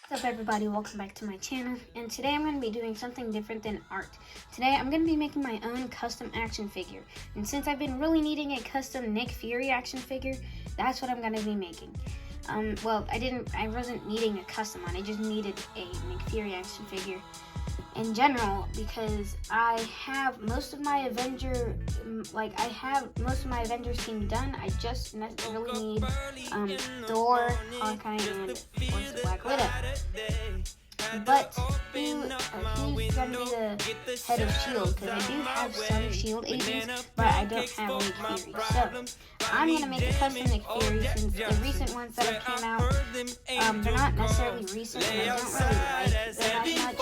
What's up everybody, welcome back to my channel, and today I'm going to be doing something different than art. Today I'm going to be making my own custom action figure, and since I've been really needing a custom Nick Fury action figure, that's what I'm going to be making. I wasn't needing a custom one, I just needed a Nick Fury action figure in general because I have most of my Avengers team done. I just really need Thor, Hawkeye, and of course the Black Widow. But who's gonna be the head of S.H.I.E.L.D.? Because I do have some S.H.I.E.L.D. agents, but I don't have Nick Fury. So I'm gonna make a custom Nick Fury since the recent ones that have came out, they're not necessarily recent, and I don't really like them that much.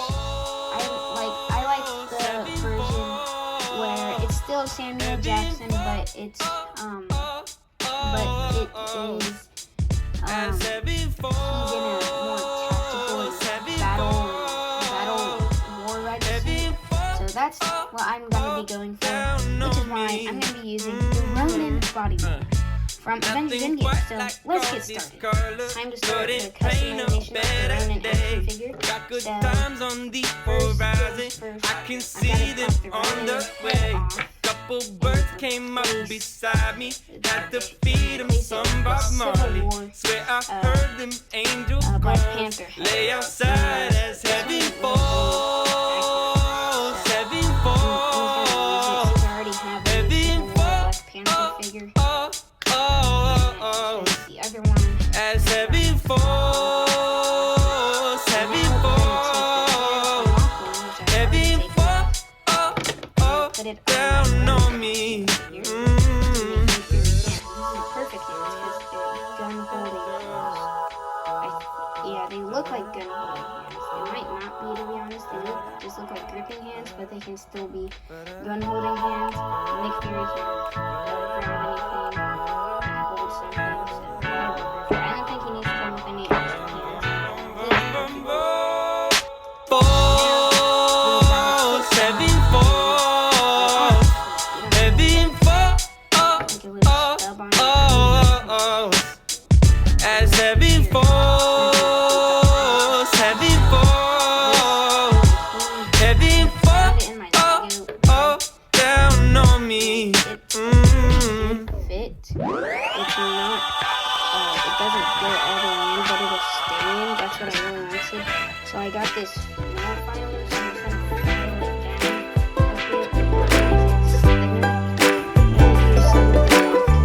I like the version where it's still Samuel Jackson, but it is he's in a more tactical battle war ready suit. So that's what I'm gonna be going for, which is why I'm gonna be using the Ronin body mold from Avengers Endgame. So let's get started. Time to start the customization of the Ronin action figure. So first, I can see them on the way. Couple birds came up beside me, had to feed them some Bob Marley. Swear I heard them angels call. Lay outside as heaven falls, heaven falls, heaven falls. The other one as heaven falls, heaven falls, heaven falls. put it Down on me. Perfect hands because they're gun holding hands. Yeah, they look like gun holding hands. They might not be, to be honest. They just look like gripping hands, but they can still be gun holding hands. Nick Fury can grab anything, hold something. So I don't think he needs to come with any extra hands. Falls, heaven falls, heaven falls, as heaven falls, heaven falls, heaven falls, down on me. Fit. It's not. It doesn't go all the way in, but it'll stay in. That's what I really wanted. So I got this nail filer. So I'm just gonna file it down a bit. It's thinner. And use some of the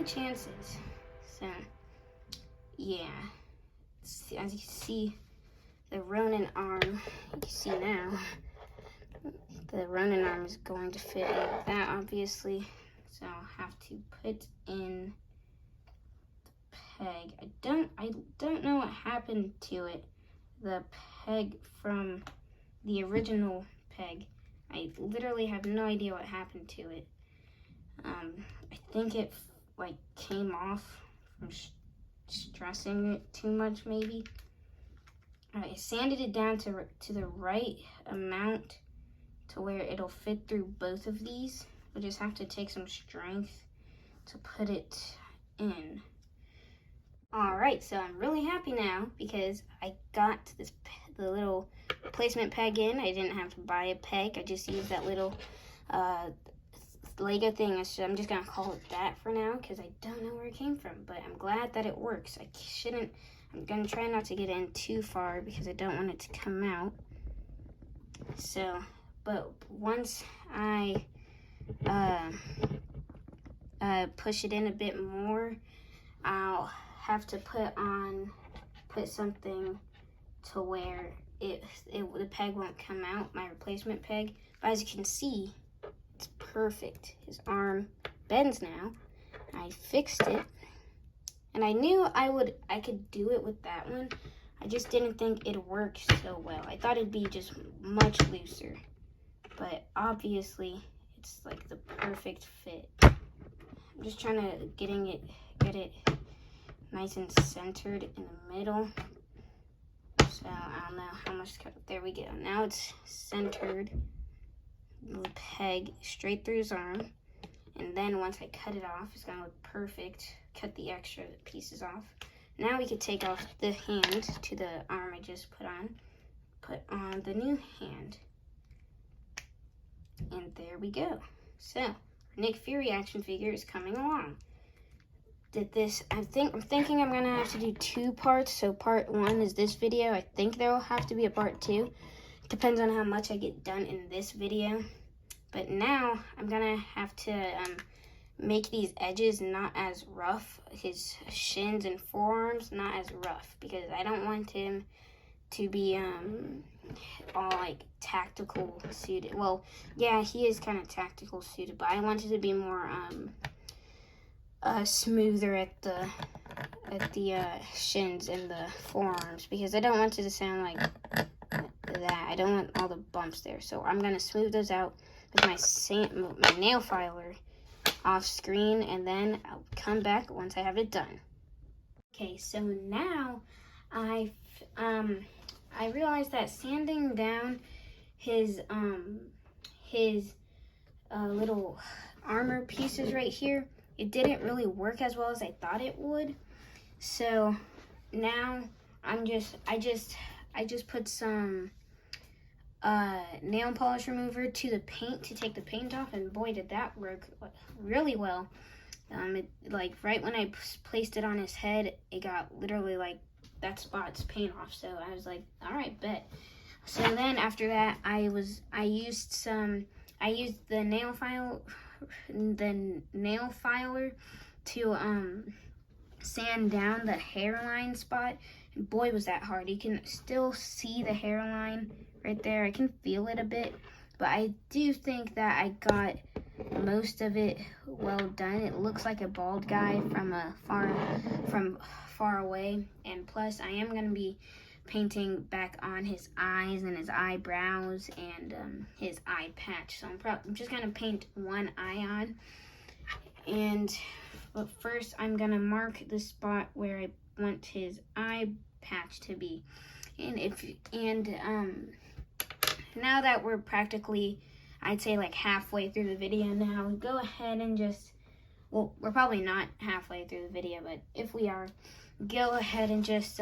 chances. So yeah, as you see, the Ronin arm, you can see now, the Ronin arm is going to fit like that, obviously. So I'll have to put in the peg. I don't know what happened to it, the peg from the original peg. I literally have no idea what happened to it. I think it came off from stressing it too much, maybe. I sanded it down to the right amount to where it'll fit through both of these. We'll just have to take some strength to put it in. Alright, so I'm really happy now because I got the little replacement peg in. I didn't have to buy a peg. I just used that little Lego thing. So I'm just gonna call it that for now because I don't know where it came from, but I'm glad that it works. I shouldn't I'm gonna try not to get in too far because I don't want it to come out. So, but once I push it in a bit more, I'll have to put something to where the peg won't come out, my replacement peg. But as you can see, it's perfect. His arm bends now. I fixed it, and I knew I could do it with that one. I just didn't think it'd work so well. I thought it'd be just much looser, but obviously it's like the perfect fit. I'm just trying to get it nice and centered in the middle. So I don't know how much to cut. There we go. Now it's centered. The peg straight through his arm, and then once I cut it off, it's gonna look perfect. Cut the extra pieces off. Now we could take off the hand to the arm I just put on the new hand, and there we go. So Nick Fury action figure is coming along. I'm thinking I'm gonna have to do 2 parts. So part 1 is this video. I think there will have to be a part 2. Depends on how much I get done in this video. But now I'm gonna have to make these edges not as rough. His shins and forearms not as rough, because I don't want him to be all like tactical suited. Well, yeah, he is kind of tactical suited, but I want it to be more smoother at the shins and the forearms, because I don't want it to sound like that. I don't want all the bumps there, so I'm gonna smooth those out with my nail filer off screen, and then I'll come back once I have it done. Okay, so now I realized that sanding down his little armor pieces right here, it didn't really work as well as I thought it would. So now I just put some nail polish remover to the paint to take the paint off, and boy did that work really well. Like right when I placed it on his head, it got literally like that spot's paint off. So I was like, all right, bet. So then after that, I used the nail filer to sand down the hairline spot, and boy was that hard. You can still see the hairline right there. I can feel it a bit, but I do think that I got most of it well done. It looks like a bald guy from far away, and plus I am going to be painting back on his eyes and his eyebrows and his eye patch. So I'm just going to paint one eye on, but first I'm going to mark the spot where I want his eye patch to be. Now that we're practically, I'd say like halfway through the video now, go ahead and well, we're probably not halfway through the video, but if we are, go ahead and just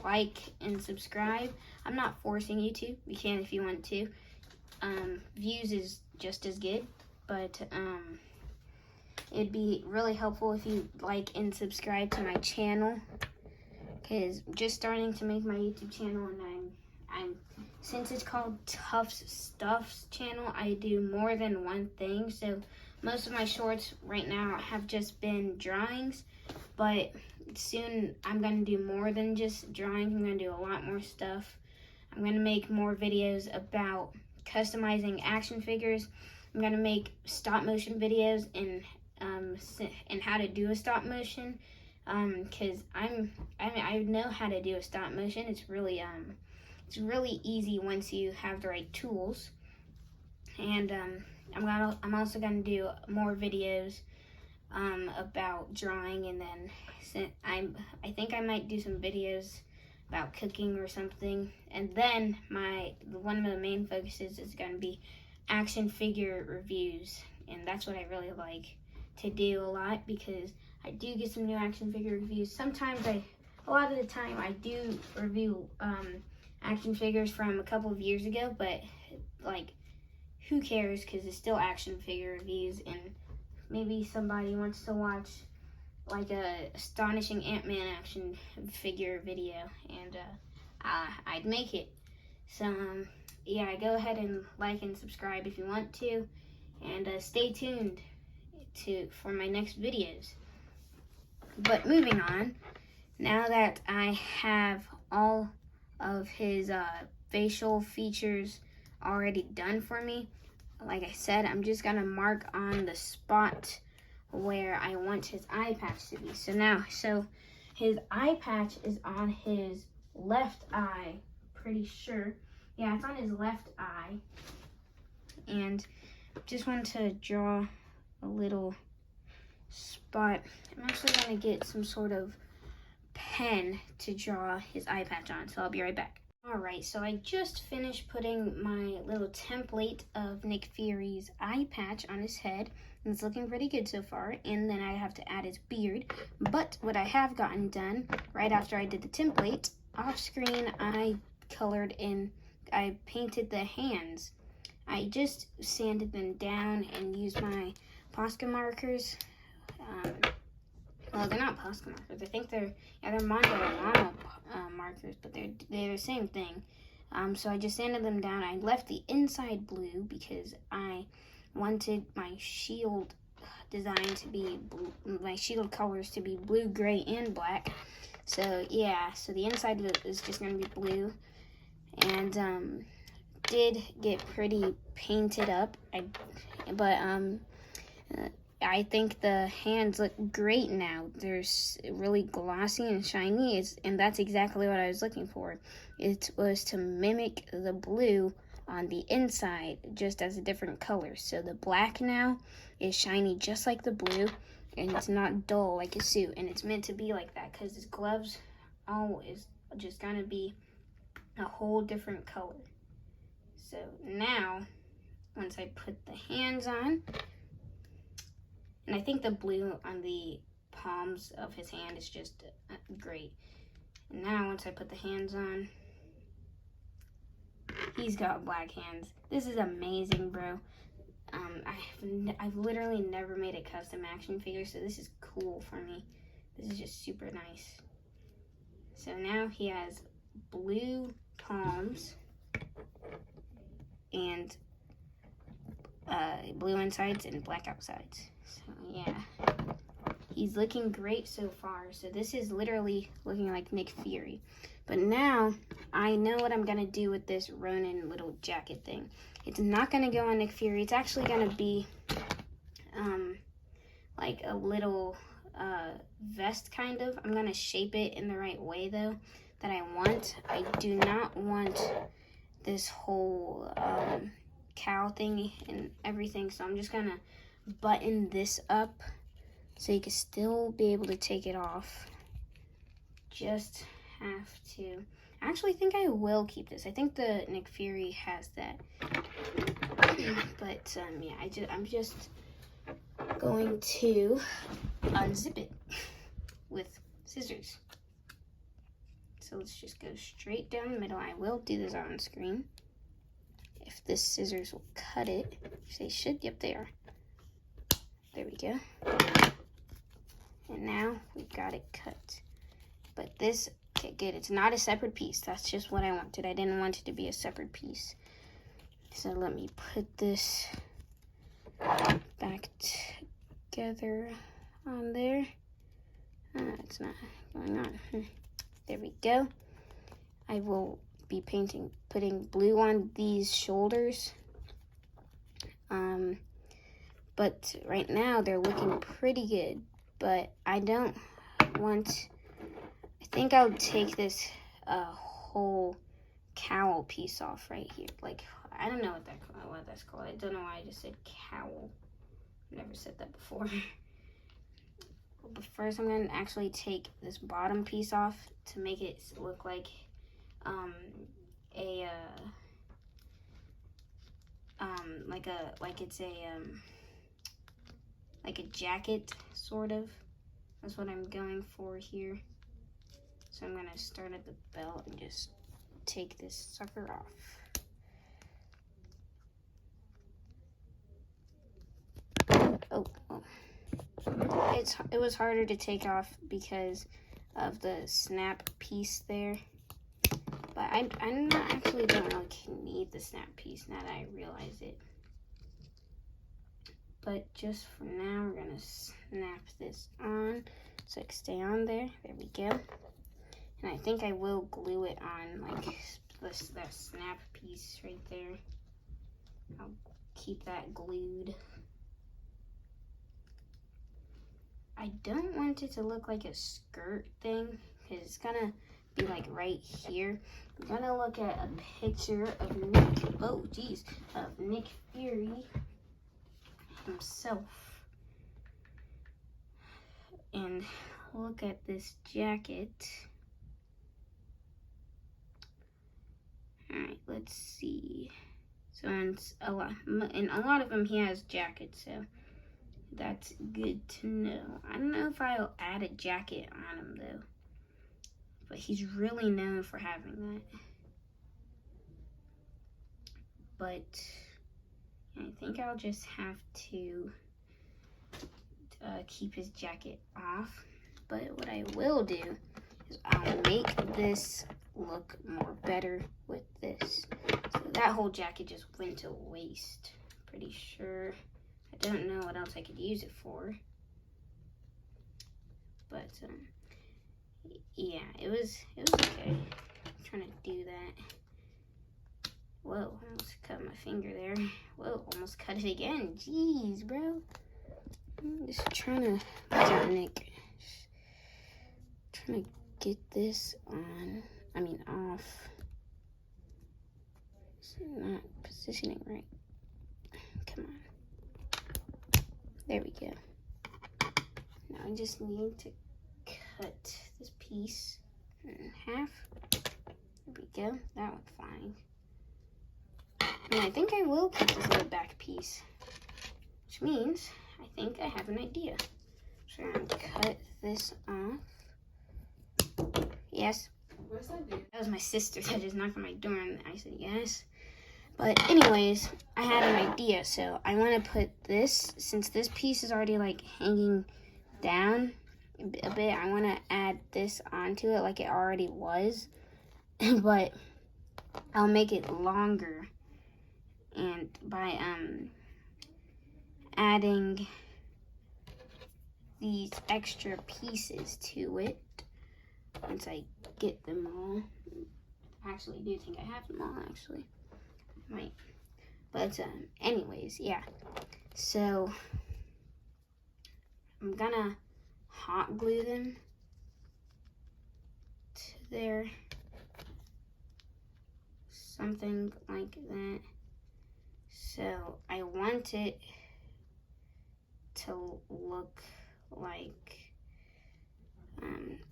like and subscribe. I'm not forcing you to. You can if you want to. Views is just as good, but it'd be really helpful if you like and subscribe to my channel, because I'm just starting to make my YouTube channel, and I'm since it's called Tuff's Stuffs channel, I do more than one thing. So most of my shorts right now have just been drawings, but soon I'm going to do more than just drawings. I'm going to do a lot more stuff. I'm going to make more videos about customizing action figures. I'm going to make stop motion videos and how to do a stop motion, because I know how to do a stop motion. It's really easy once you have the right tools. And I'm also gonna do more videos about drawing, and then I think I might do some videos about cooking or something. And then one of the main focuses is gonna be action figure reviews, and that's what I really like to do a lot, because I do get some new action figure reviews. Sometimes a lot of the time I do review action figures from a couple of years ago, but like, who cares, because it's still action figure reviews, and maybe somebody wants to watch like a astonishing Ant-Man action figure video, and I'd make it. So yeah, go ahead and like and subscribe if you want to, and stay tuned for my next videos. But moving on, now that I have all of his facial features already done for me, like I said, I'm just gonna mark on the spot where I want his eye patch to be. So his eye patch is on his left eye, pretty sure. Yeah, it's on his left eye. And just want to draw a little spot. I'm actually gonna get some sort of pen to draw his eye patch on, so I'll be right back. Alright, so I just finished putting my little template of Nick Fury's eye patch on his head, and it's looking pretty good so far, and then I have to add his beard. But what I have gotten done, right after I did the template, off screen I painted the hands. I just sanded them down and used my Posca markers. Well, they're not Posca markers. I think they're Mondo markers, but they're the same thing. So I just sanded them down. I left the inside blue because I wanted my shield design to be blue, my shield colors to be blue, gray, and black. So yeah, so the inside is just gonna be blue, and did get pretty painted up. But I think the hands look great now. They're really glossy and shiny, and that's exactly what I was looking for. It was to mimic the blue on the inside, just as a different color. So the black now is shiny just like the blue, and it's not dull like his suit. And it's meant to be like that because his gloves is just gonna be a whole different color. So now, once I put the hands on, and I think the blue on the palms of his hand is just great. And now once I put the hands on, he's got black hands. This is amazing, bro. I've literally never made a custom action figure, so this is cool for me. This is just super nice. So now he has blue palms and blue insides and black outsides. So yeah, he's looking great so far. So this is literally looking like Nick Fury. But now I know what I'm gonna do with this Ronin little jacket thing. It's not gonna go on Nick Fury. It's actually gonna be like a little vest kind of. I'm gonna shape it in the right way though that I want. I do not want this whole cow thing and everything, so I'm just gonna button this up so you can still be able to take it off. Just have to. I actually think I will keep this. I think the Nick Fury has that. But yeah, I'm just going to unzip it with scissors. So let's just go straight down the middle. I will do this on screen. If this scissors will cut it, which they should. Yep, they are. There we go. And now we've got it cut. But this, okay, good. It's not a separate piece. That's just what I wanted. I didn't want it to be a separate piece. So let me put this back together on there. It's not going on. There we go. I will be putting blue on these shoulders. But right now they're looking pretty good. But I don't want. I think I'll take this whole cowl piece off right here. Like, I don't know what that's called. I don't know why I just said cowl. I've never said that before. But first I'm going to actually take this bottom piece off to make it look like like a jacket, sort of. That's what I'm going for here. So I'm going to start at the belt and just take this sucker off. Oh. it was harder to take off because of the snap piece there. But I actually don't really need the snap piece now that I realize it. But just for now, we're gonna snap this on so it can stay on there. There we go. And I think I will glue it on like that snap piece right there. I'll keep that glued. I don't want it to look like a skirt thing because it's gonna be like right here. I'm gonna look at a picture of Nick Fury himself and look at this jacket. All right, let's see. So in a lot of them he has jackets, so that's good to know. I don't know if I'll add a jacket on him though, but he's really known for having that. But I think I'll just have to keep his jacket off. But what I will do is I'll make this look more better with this. So that whole jacket just went to waste. Pretty sure. I don't know what else I could use it for. But yeah, it was okay. I'm trying to do that. Whoa, almost cut my finger there. Whoa, almost cut it again. Jeez, bro. I'm just trying to, Nick. Trying to get this off. It's not positioning right. Come on. There we go. Now I just need to cut this piece in half. There we go. That went fine. And I think I will keep this little back piece, which means I think I have an idea. So I'm going to cut this off. Yes? What's that do? That was my sister that just knocked on my door and I said yes. But anyways, I had an idea. So I want to put this, since this piece is already like hanging down a bit, I want to add this onto it like it already was. But I'll make it longer. And by adding these extra pieces to it, once I get them all, I actually do think I have them all actually. Right. But anyways, yeah. So I'm gonna hot glue them to there. Something like that. So I want it to look like,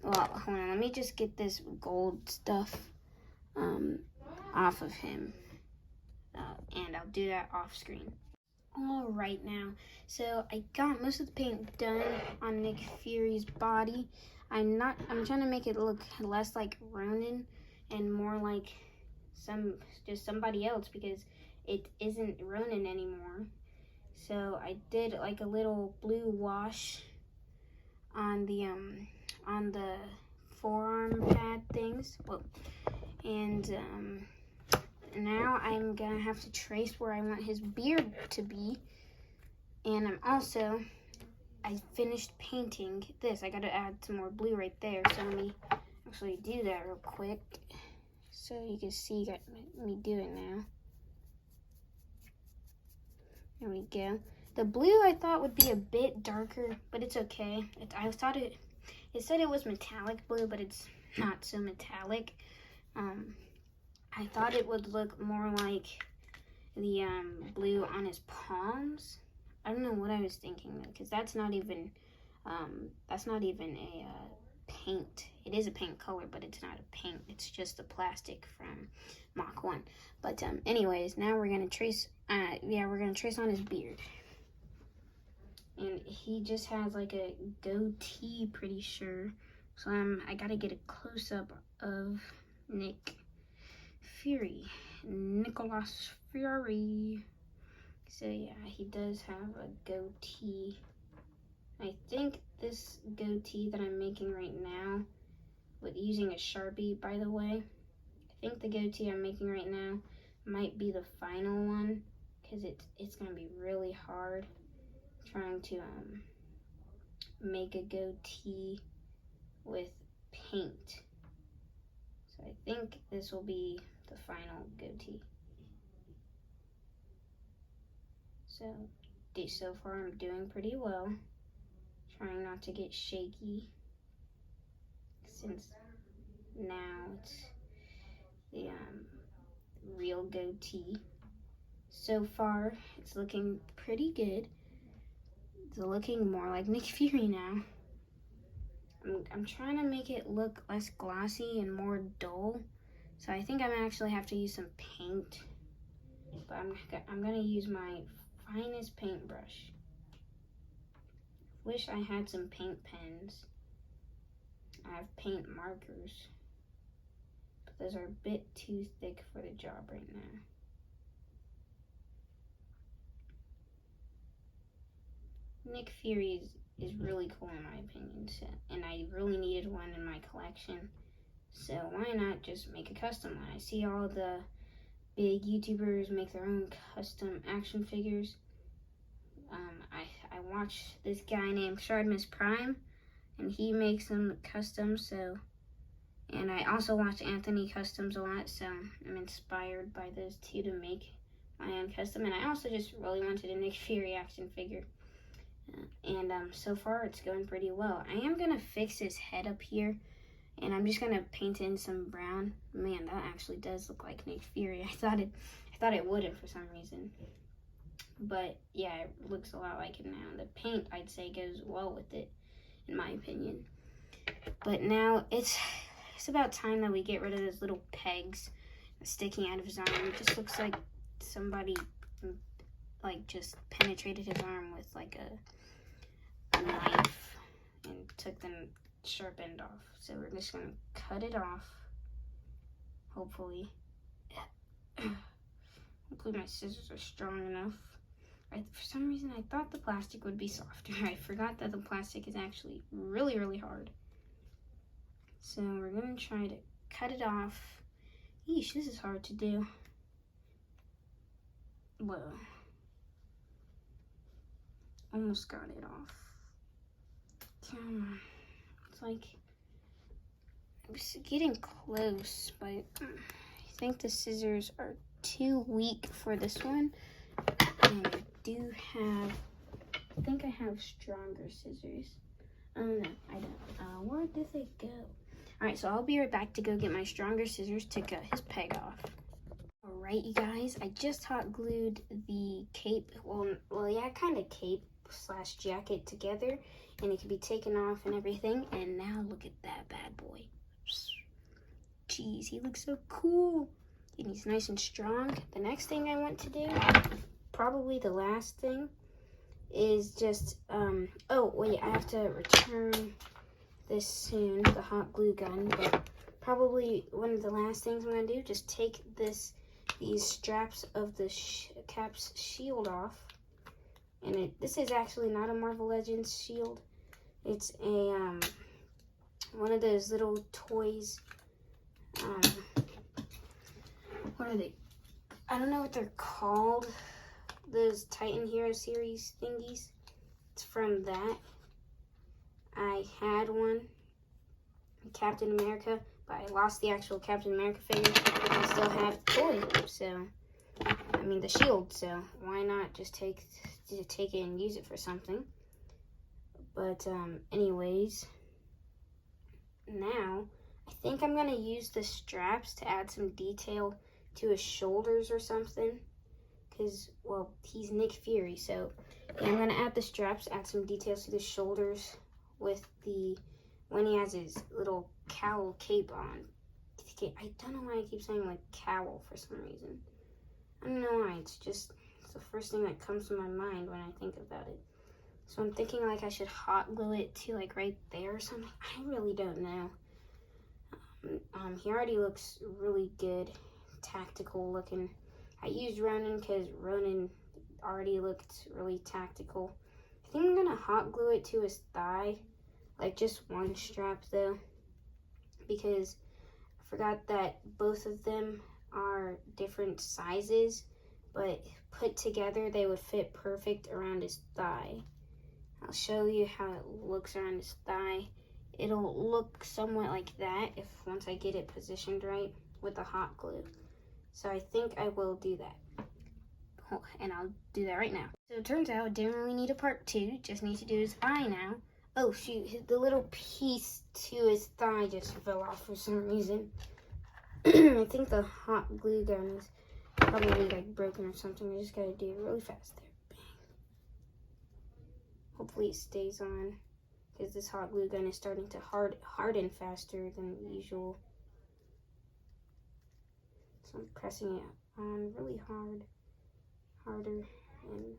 well, hold on, let me just get this gold stuff off of him, and I'll do that off screen. All right now, so I got most of the paint done on Nick Fury's body. I'm trying to make it look less like Ronin and more like somebody else, because it isn't Ronin anymore. So I did like a little blue wash on the forearm pad things. Whoa. And now I'm gonna have to trace where I want his beard to be. And I finished painting this. I gotta add some more blue right there. So let me actually do that real quick so you can see me do it now. There we go. The blue I thought would be a bit darker, but it's okay. It said it was metallic blue, but it's not so metallic. I thought it would look more like the blue on his palms. I don't know what I was thinking, because that's not even a paint. It is a paint color, but it's not a paint. It's just the plastic from Mach 1. But anyways, now we're gonna trace. We're gonna trace on his beard, and he just has like a goatee, pretty sure. So I gotta get a close up of Nick Fury, Nicholas Fury. So yeah, he does have a goatee. I think this goatee that I'm making right now, with using a Sharpie, by the way, I think the goatee I'm making right now might be the final one, because it's going to be really hard trying to make a goatee with paint. So I think this will be the final goatee. So far I'm doing pretty well. Trying not to get shaky, since now it's the real goatee. So far it's looking pretty good. It's looking more like Nick Fury now. I'm trying to make it look less glossy and more dull. So I think I'm gonna actually have to use some paint. But I'm gonna use my finest paintbrush. Wish I had some paint pens. I have paint markers, but those are a bit too thick for the job right now. Nick Fury is really cool in my opinion, and I really needed one in my collection. So why not just make a custom one? I see all the big YouTubers make their own custom action figures. I watch this guy named Shardmus Prime, and he makes them custom. So, and I also watch Anthony Customs a lot, so I'm inspired by those two to make my own custom. And I also just really wanted a Nick Fury action figure. And so far it's going pretty well. I am gonna fix his head up here, and I'm just gonna paint in some brown. Man, that actually does look like Nick Fury. I thought it wouldn't for some reason, but yeah, it looks a lot like it now. The paint, I'd say, goes well with it, in my opinion. But now it's about time that we get rid of those little pegs sticking out of his arm. It just looks like somebody just penetrated his arm with like a knife and took the sharp end off. So we're just gonna cut it off, hopefully. Hopefully my scissors are strong enough. For some reason I thought the plastic would be softer. I forgot that the plastic is actually really, really hard. So we're gonna try to cut it off. Yeesh, this is hard to do. Whoa. Almost got it off. Come on. It's like, I was getting close, but I think the scissors are too weak for this one. And I think I have stronger scissors. Oh no, I don't. Where did they go? Alright, so I'll be right back to go get my stronger scissors to cut his peg off. Alright, you guys, I just hot glued the cape, well yeah, kind of cape / jacket together, and it can be taken off and everything. And now look at that bad boy. Jeez, he looks so cool. And he's nice and strong. The next thing I want to do, probably the last thing, is just, oh wait, I have to return this soon, the hot glue gun, but probably one of the last things I'm going to do, just take these straps of the cap's shield off. And this is actually not a Marvel Legends shield. It's a, one of those little toys, what are they? I don't know what they're called. Those Titan Hero series thingies. It's from that. I had one, Captain America, but I lost the actual Captain America figure. I still have the toy, so, I mean the shield, so why not just take it and use it for something. But anyways, now I think I'm gonna use the straps to add some detail to his shoulders or something, because, well, he's Nick Fury, so yeah, I'm gonna add the straps, add some details to the shoulders with when he has his little cowl cape on. I don't know why I keep saying like cowl for some reason. I don't know why, it's the first thing that comes to my mind when I think about it. So I'm thinking like I should hot glue it to like right there or something. I really don't know. He already looks really good, tactical looking. I used Ronin because Ronin already looked really tactical. I think I'm gonna hot glue it to his thigh, like just one strap though, because I forgot that both of them are different sizes, but put together they would fit perfect around his thigh. I'll show you how it looks around his thigh. It'll look somewhat like that if once I get it positioned right with the hot glue. So I think I will do that. Oh, and I'll do that right now. So it turns out I didn't really need a part 2, just need to do his eye now. Oh shoot, the little piece to his thigh just fell off for some reason. I think the hot glue gun is probably like broken or something. I just gotta do it really fast there. Bang. Hopefully it stays on, because this hot glue gun is starting to harden faster than usual. So I'm pressing it on really hard, harder than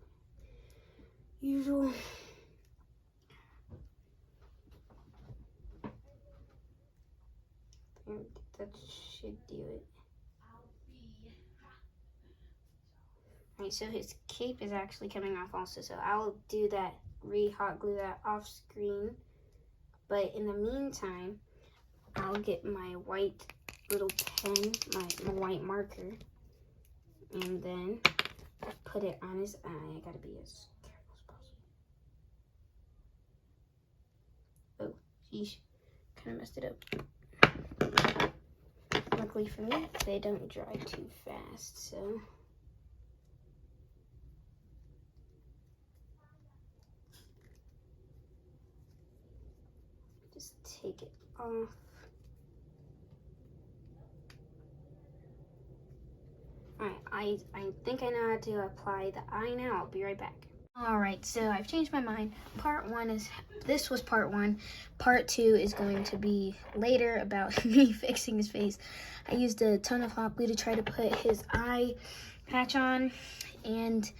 usual. And that should do it. Alright, so his cape is actually coming off also, so I'll do that, re-hot glue that off screen. But in the meantime, I'll get my white little pen, my white marker, and then put it on his eye. I gotta be as careful as possible. Oh, geez, kind of messed it up. Luckily for me, they don't dry too fast, so. Just take it off. Alright, I think I know how to apply the eye now. I'll be right back. Alright, so I've changed my mind. This was part 1. Part 2 is going to be later about me fixing his face. I used a ton of hot glue to try to put his eye patch on, and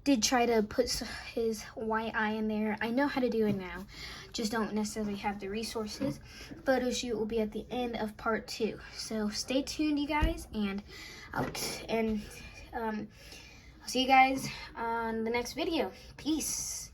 did try to put his white eye in there. I know how to do it now, just don't necessarily have the resources. Photo shoot will be at the end of part 2, so stay tuned, you guys, and I'll see you guys on the next video. Peace.